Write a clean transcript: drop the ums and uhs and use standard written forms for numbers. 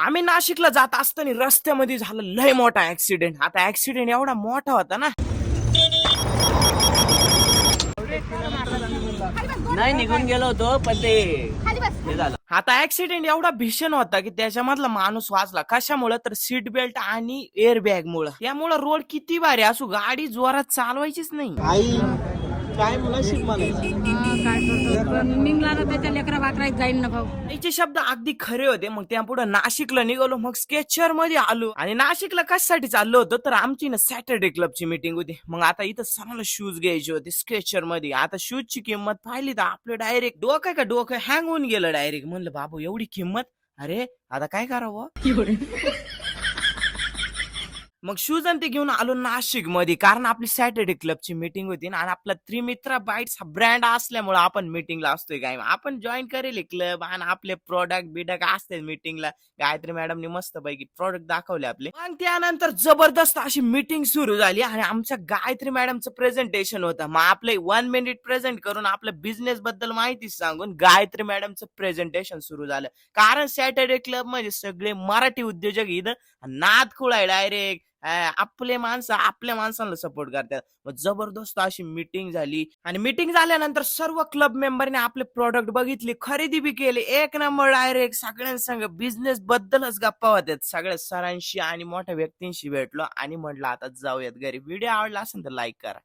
आम्ही नाशिकला जात असताना रस्त्यामध्ये झालं लय मोठा ऍक्सिडेंट. आता ऍक्सिडेंट एवढा मोठा होता ना, नाही निघून गेलो होतो पण ते हे झालं. आता ऍक्सिडेंट एवढा भीषण होता की त्याच्यामधला माणूस वाचला. कशामुळे तर सीट बेल्ट आणि एअर बॅग मुळे. त्यामुळे रोड किती भारी असू गाडी जोरात चालवायचीच नाही. आई काय नशीब म्हणायचं. काय करतो पण निघला ना त्याच्या लेकरा वाकरात जाईन ना भाऊ. याचे शब्द अगदी खरे होते. मग त्यापुढे नाशिकला निघालो. मग स्केचर मध्ये आलो आणि नाशिकला कशासाठी चाललो होतो तर आमची ना सॅटर्डे क्लबची मीटिंग होती. मग आता इथं सर्वांना शूज घ्यायचे होते स्केचर मध्ये. आता शूजची किंमत पाहिली तर आपलं डायरेक्ट डोकं हँग होऊन गेलं डायरेक्ट. म्हणलं बाबू एवढी किंमत, अरे आता काय करावं. मग शूज आणि ते घेऊन आलो नाशिक मध्ये, कारण आपली सॅटर्डे क्लबची मीटिंग होती ना. आणि आपला त्रिमित्रा बाईट्स हा ब्रँड असल्यामुळे आपण मीटिंगला असतोय. काय आपण जॉईन करेल क्लब आणि आपले प्रोडक्ट बिडक्ट असते मीटिंगला. गायत्री मॅडमनी मस्त पैकी प्रोडक्ट दाखवले आपले. मग त्यानंतर जबरदस्त अशी मीटिंग सुरू झाली आणि आमच्या गायत्री मॅडमचं प्रेझेंटेशन होतं. मग आपलं 1 मिनिट प्रेझेंट करून आपल्या बिझनेस बद्दल माहिती सांगून गायत्री मॅडमचं प्रेझेंटेशन सुरू झालं. कारण सॅटर्डे क्लब मध्ये सगळे मराठी उद्योजक इथं नाद खुळाय डायरेक्ट. आपले माणसं आपल्या माणसांना सपोर्ट करतात. मग जबरदस्त अशी मीटिंग झाली आणि मीटिंग झाल्यानंतर सर्व क्लब मेंबरने आपले प्रोडक्ट बघितले, खरेदी बी केले. एक नंबर डायरेक्ट सगळ्यांसंग बिझनेस बद्दलच गप्पा होत्यात. सगळ्या सरांशी आणि मोठ्या व्यक्तींशी भेटलो आणि म्हटलं आता जाऊयात घरी. व्हिडिओ आवडला असेल तर लाईक करा.